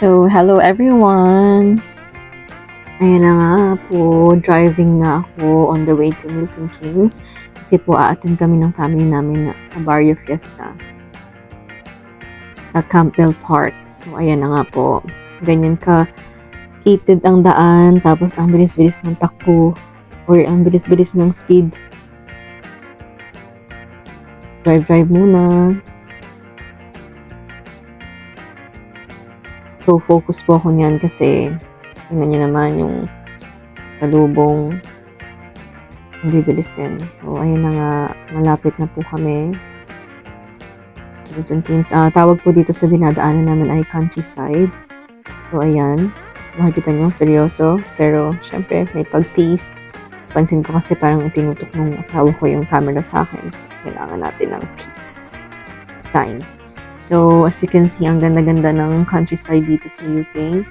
So, hello everyone! Ayan na nga po, driving na ako on the way to Milton Keynes kasi po a-attend kami ng family namin sa Barrio Fiesta sa Campbell Park. So, ayan na nga po, ganyan ka heated ang daan, tapos ang bilis-bilis ng takbo or ang bilis-bilis ng speed. Drive muna. So, focus po ako niyan kasi tingnan niyo naman yung salubong. Ang bibilis din. So, ayun na nga. Malapit na po kami. Milton Keynes. Tawag po dito sa dinadaanan namin ay countryside. So, ayan. Makikita niyo, seryoso. Pero, syempre, may pag-peace. Pansin ko kasi parang itinutok nung asawa ko yung camera sa akin. So, kailangan natin ng peace sign. So, as you can see, ang ganda-ganda ng countryside dito sa UK.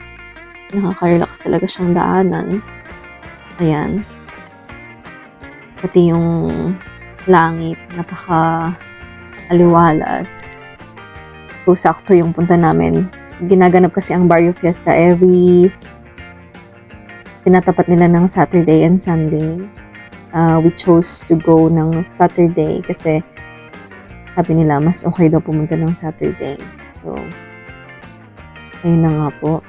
Nakaka-relax talaga siyang daanan. Ayan. Pati yung langit, napaka-aliwalas. So, sakto yung punta namin. Ginaganap kasi ang Barrio Fiesta tinatapat nila ng Saturday and Sunday. We chose to go ng Saturday kasi sabi nila, mas okay daw pumunta ng Saturday. So, ayun na nga po.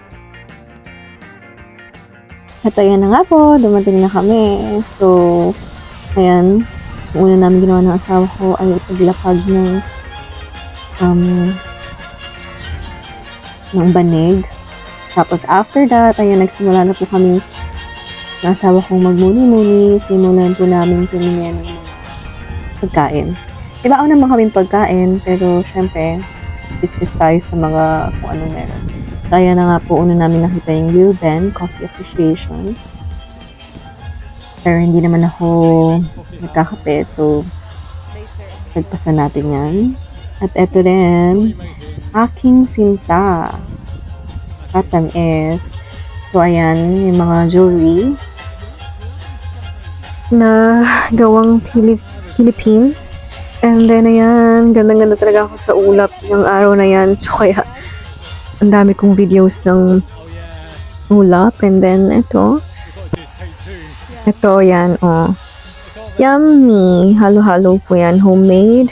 At ayan na nga po, dumating na kami. So, ayan, una namin ginawa ng asawa ko ay paglapag ng banig. Tapos after that, ayan, nagsimula na po kami ng asawa kong magmuni-muni. Simulan po namin tumingin ng mga pagkain. Ibaon naman kaming pagkain, pero syempre, chismis tayo sa mga kung anong meron. Kaya na nga po, una namin nakita yung Lil Ben Coffee Appreciation. Pero hindi naman ako nagkakape, so nagpasan natin yan. At eto rin, aking sinta. Katamis. So ayan, yung mga jewelry na gawang Philippines. And then, ayan, ganda-ganda talaga ako sa ulap ng araw na yan. So, kaya, ang dami kong videos ng ulap. And then, ito. Ito, yan, oh. Yummy! Halo-halo po yan. Homemade.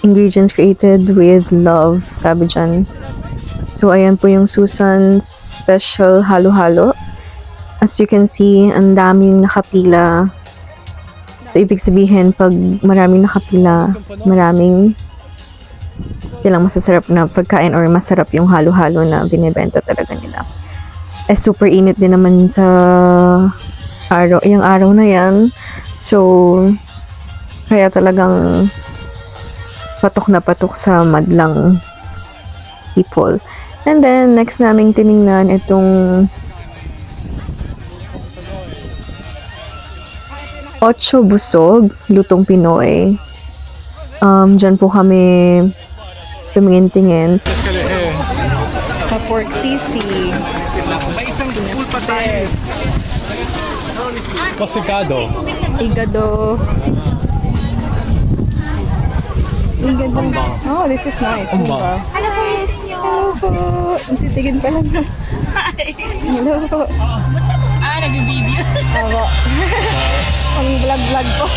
Ingredients created with love. Sabi dyan. So, ayan po yung Susan's special halo-halo. As you can see, ang daming nakapila. So, ibig sabihin, pag maraming nakapila, maraming silang masasarap na pagkain or masarap yung halo-halo na binibenta talaga nila. Eh, super init din naman sa yung araw na yan. So, kaya talagang patok na patok sa madlang people. And then, next naming tiningnan itong Ocho Busog, lutong Pinoy. Diyan po kami tumingin-tingin. Sa pork sisig. May isang full pa tayo. Kosikado. Igado. Igado. Oh, this is nice. Umba. Hello po, Hello po. Titigin pa lang. Hello po. Nag-video. Awa. Ang vlog po.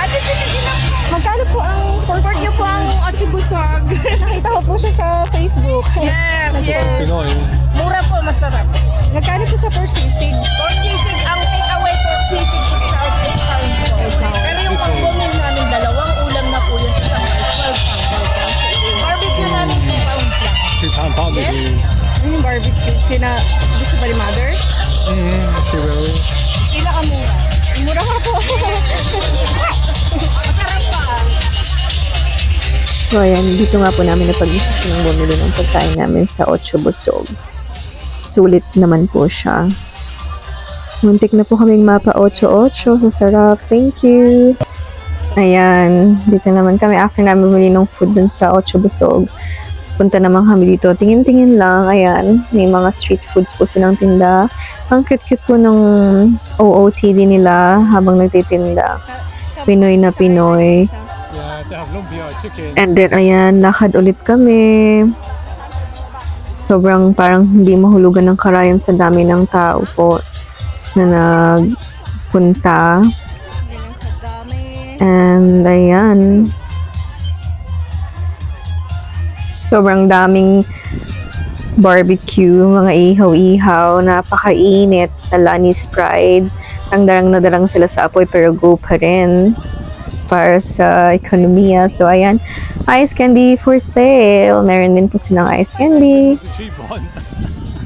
Sige na. Magkano po ang Support niyo po ang Otsibusog. Nakita ko po siya sa Facebook. Yes, yes. Pinoy. Mura po, masarap. Magkano po sa pork sisig? Pork sisig, ang take-away pork sisig sa 8 pounds po. Pero yung combo namin, dalawang ulam na po yun isang rice, 12 pounds. Barbecue namin 2 pounds lang. 2 pound Yes. Ano yung barbecue? Gusto ba ni mother? She will. Pila ka mura. Mura ka po. Masarap pa. So, ayan, dito nga po namin napag-isip ng bumili ng pagkain namin sa Ocho Busog. Sulit naman po siya. Muntik na po kaming mapa 8-8 sa sarap. Thank you! Ayan, dito naman kami after namin bumili ng food dun sa Ocho Busog. Punta naman kami dito. Tingin-tingin lang. Ayan, may mga street foods po silang tinda. Ang cute-cute po ng OOTD nila habang nagtitinda. Pinoy na Pinoy. Yeah, they have lumpia chicken. And then, ayan, lakad ulit kami. Sobrang parang hindi mahulugan ng karayom sa dami ng tao po na nagpunta. Ganyan kadami. And ayan. Sobrang daming barbecue, mga ihaw-ihaw, napakainit sa Lani's Pride. Ang darang na darang sila sa apoy pero go pa rin para sa ekonomiya. So ayan, ice candy for sale. Meron din po silang ice candy. It's a cheap one.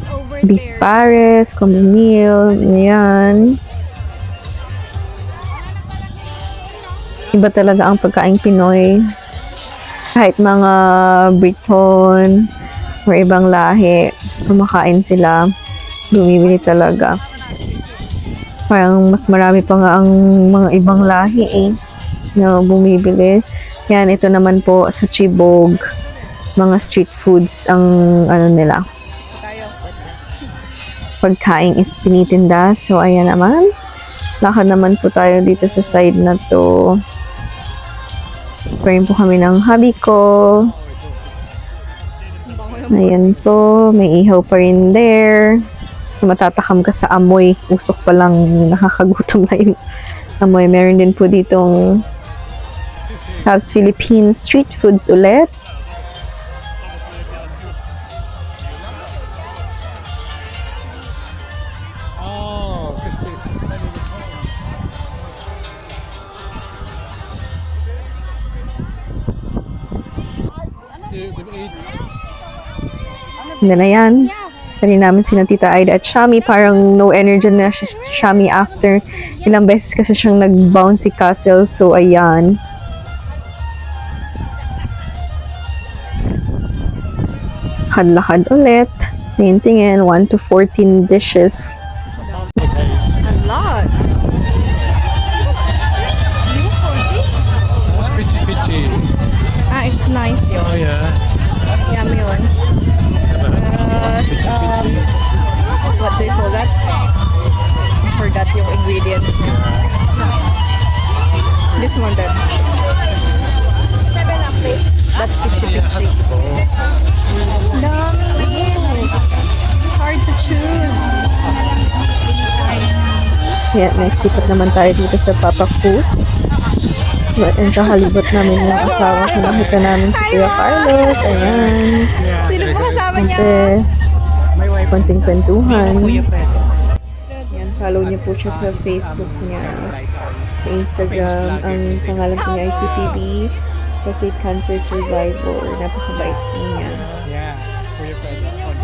Over Beef there. pares, combo meal, ayan. Iba talaga ang pagkaing Pinoy. Kahit mga Briton or ibang lahi, kumakain sila, bumibili talaga. Parang mas marami pa nga ang mga ibang lahi na bumibili. Yan, ito naman po sa Chibog, mga street foods ang ano nila. Tayo. Pagkain is tinitinda. So, ayan naman. Lakad naman po tayo dito sa side na to. Parin po kami ng hubby ko. Ayan po. May ihaw pa rin there. So, matatakam ka sa amoy. Usok pa lang. Nakakagutom na yung amoy. Meron din po ditong House Philippine street foods ulit. Oh, 50. And then ayan. Kanina namin sina Tita Aida at Shami. Parang no energy na si Shami after. Ilang beses kasi siyang nag-bouncy castle. So ayan. Lakad-lakad ulit. Tingin-tingin. 1 to 14 dishes. A lot. You for this? It's pitchy. Ah, it's nice yun. Oh yeah. Yummy yun. What do you call that? I forgot yung ingredients niya. This one then. 7 up please. That's pichi-pichi. Dami. It's hard to choose. Kaya next sipat naman tayo dito sa Papa Cooks. So, and kahalibot namin yung asawa ko. Nakita namin si Kuya Carlos. Ayan. Sino po kasama niya? Konti, konting kwentuhan. Yan, follow niyo po siya sa Facebook niya. Sa Instagram, ang pangalan po niya ay CPB, Prostate Cancer Survivor. Napakabait po niya. Yeah. Kuya Fred. Yung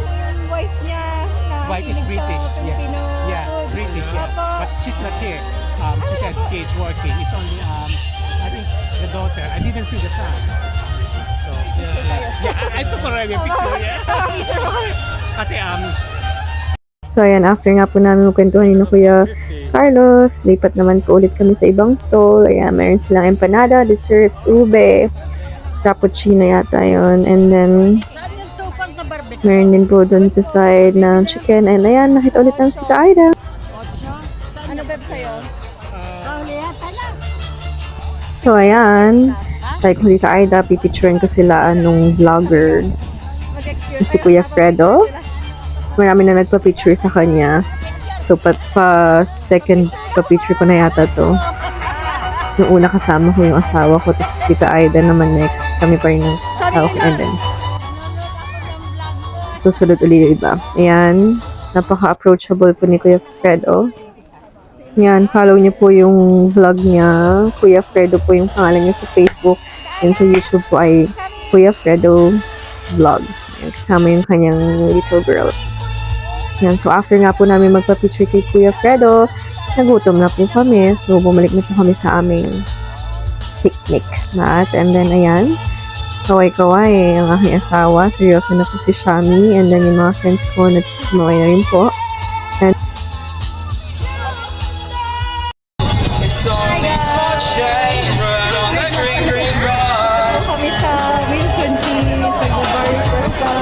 wife niya. Wife is nakikinig British. sa Filipino. Yeah, British. Yeah, but she's not here. She said she is working. It's only I think the daughter. I didn't see the son. So yeah, I took already a picture. Yeah. Kasi So, ayan, after nga po namin magkwentuhan ni Kuya Carlos, lipat naman po ulit kami sa ibang stall. Ayan, meron silang empanada, desserts, ube, cappuccino yata yun. And then, meron din po dun sa side ng chicken. And ayan, nakita ulit ng si Aida. Ano beb sa'yo? So, ayan, like ko dito Aida, pipicturean ko sila nung vlogger, Mag-excuse si Kuya Fredo. Marami na nagpa-picture sa kanya. So, second pa-picture ko na yata to. Yung una kasama ko yung asawa ko, tapos Tita Aida naman next. Kami pa rin ng asawa ko. And then, susunod ulit yung iba. Ayan, napaka-approachable po ni Kuya Fredo. Yan, follow niyo po yung vlog niya. Kuya Fredo po yung pangalan niya sa Facebook. And sa YouTube po ay Kuya Fredo Vlog. Yan, kasama yung kanyang little girl. Yan, so after nga po namin magpa-picture kay Kuya Fredo, nagutom na po kami. So, bumalik na po kami sa aming picnic mat. And then, ayan, kaway-kaway ang aking asawa. Seryoso na po si Shami. And then, yung mga friends ko, nagkumaway na rin po. And kami sa Wheel 20 sa Gubar Costa.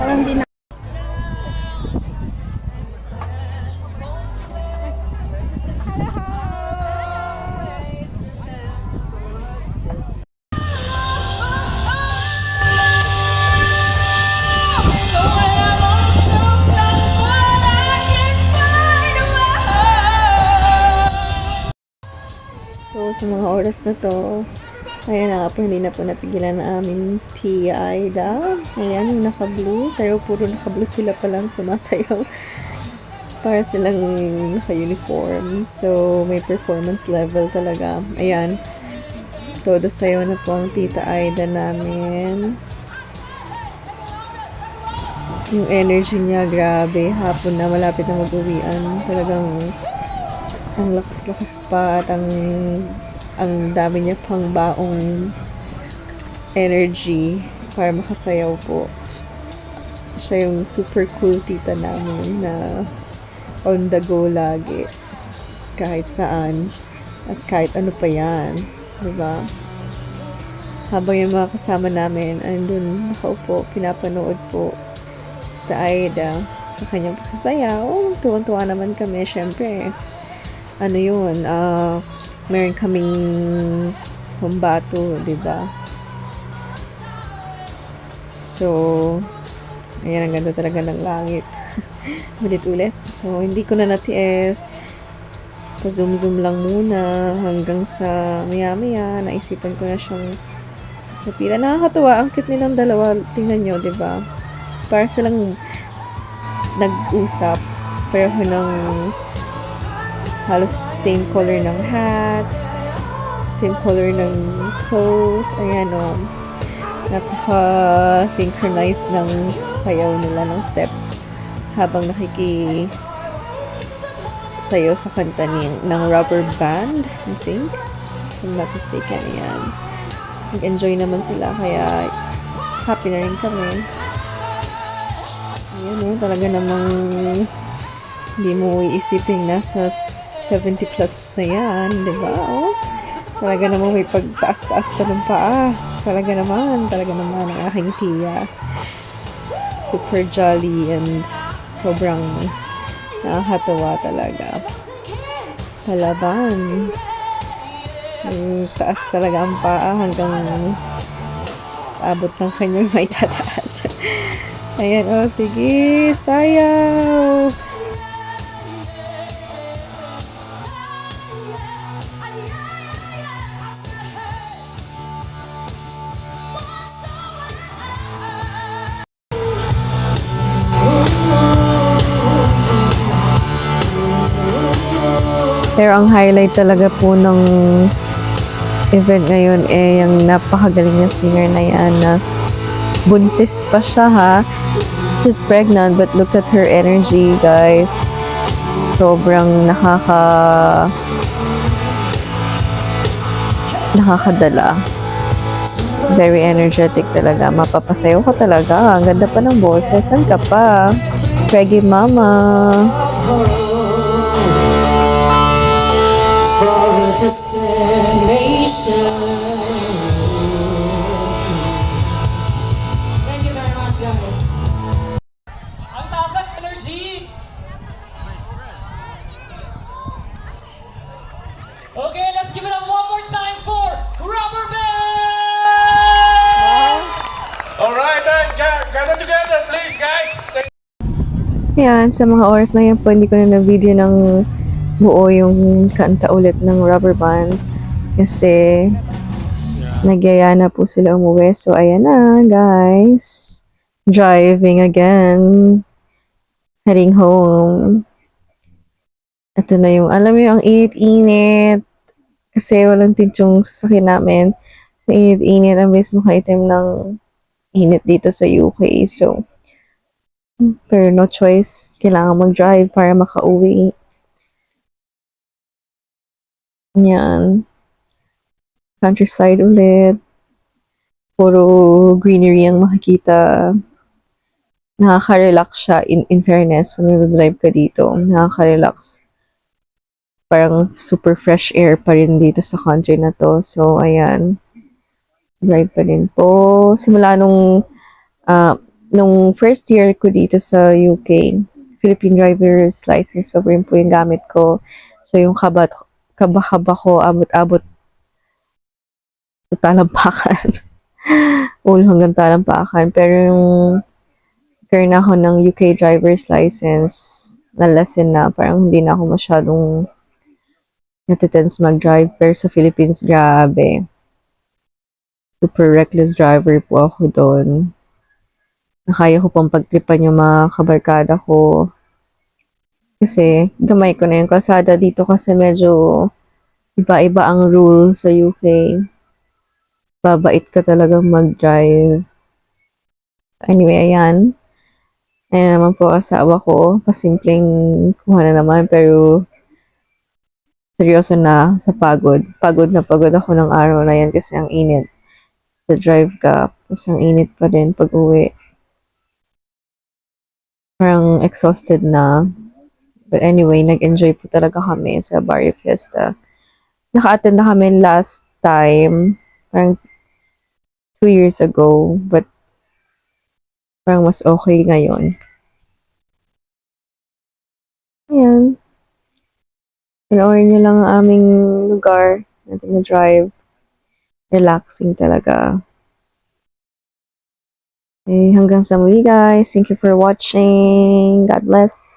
Parang di na. sa mga oras na to, ayan na nga po, hindi na po napigilan na aming Tia Aida. Ayan, yung naka-blue. Pero puro naka-blue sila palang sumasayaw. Para silang naka-uniform. So, may performance level talaga. Ayan. Todo sayaw na po ang Tita Aida namin. Yung energy niya, grabe. Hapon na, malapit na mag-uwian. Talagang ang lakas-lakas pa at ang dami niya pang baong energy para makasayaw po. Siya yung super cool tita namin na on the go lagi. Kahit saan. At kahit ano pa yan. Diba? Habang yung mga kasama namin andun nakaupo, pinapanood po si Tita Aida sa kanyang pagsasayaw. Tuwan-tuwa naman kami. Syempre, ano yun, meron kaming pambato, diba? So, ayan, ang ganda talaga ng langit. Ulit-ulit. So, hindi ko na natiis. Pa-zoom-zoom lang muna hanggang sa maya-maya. Naisipan ko na siyang napila. Nakakatuwa. Ang cute nilang dalawa. Tingnan nyo, diba? Para silang nag-usap. Pareho ng halos same color ng hat, same color ng coat. Ayan o. Napaka-synchronized ng sayaw nila ng steps habang sayaw sa kanta ng rubber band, I think. If I'm not mistaken. Ayan. Nag-enjoy naman sila kaya happy na rin kami. Ayan o. Talaga namang hindi mo iisipin nasa 70 plus na yan, di ba? Oh, talaga naman may pagtaas-taas pa ng paa. Talaga naman ang aking tiya. Super jolly and sobrang nakakatawa talaga. Palaban. May taas talaga ang paa hanggang sa abot ng kanyang may tataas. Ayan, oh, sige, sayaw! Pero ang highlight talaga po ng event ngayon yung napakagaling na singer na yan na buntis pa siya ha. She's pregnant but look at her energy, guys. Sobrang nakakadala. Very energetic talaga. Mapapasayaw ka talaga. Ang ganda pa ng boses. Saan ka pa? Reggae Mama. For a destination. Thank you very much, guys. Ang taas ng energy. Okay, let's give it up one more time for Rubber Band. All right, gather together, please, guys. Ayan, sa mga oras na yan po, hindi ko na na-video ng buo yung kanta ulit ng Rubber Band kasi nagyaya na po sila umuwi. So, ayan na, guys. Driving again. Heading home. Ito na yung, alam mo yung ang init-init. Kasi walang tinsyong sasakyan namin. So, init-init. Ang best makaitim ng init dito sa UK. So, pero no choice. Kailangan mag-drive para makauwi. Yan. Countryside ulit. Puro greenery ang makikita. Nakaka-relax siya in fairness when drive ka dito. Nakaka-relax. Parang super fresh air pa rin dito sa country na to. So, ayan. Drive pa rin po. Simula nung first year ko dito sa UK, Philippine driver's license pa rin po yung gamit ko. So, yung kaba ko, abot-abot sa talampakan. Ulo hanggang talampakan. Pero yung nagkaroon ako ng UK driver's license, na lesson na, parang hindi na ako masyadong natitense mag-drive. Pero sa Philippines, grabe. Super reckless driver po ako doon. Nakaya ko pang pagtripan yung mga kabarkada ko. Kasi gamay ko na yung kalsada dito kasi medyo iba-iba ang rule sa UK. Babait ka talagang mag-drive. Anyway, ayan. Ayan naman po asawa ko. Pasimpleng kuha na naman pero seryoso na sa pagod. Pagod ako ng araw na yan kasi ang init. Sa drive ka, tapos ang init pa rin pag uwi. Parang exhausted na. But anyway, nag-enjoy po talaga kami sa Barrio Fiesta. Naka-attend na kami last time, parang 2 years ago, but parang mas okay ngayon. Ayan. Panoorin nyo lang ang aming lugar natin na drive. Relaxing talaga. Okay, hanggang sa muli guys. Thank you for watching. God bless.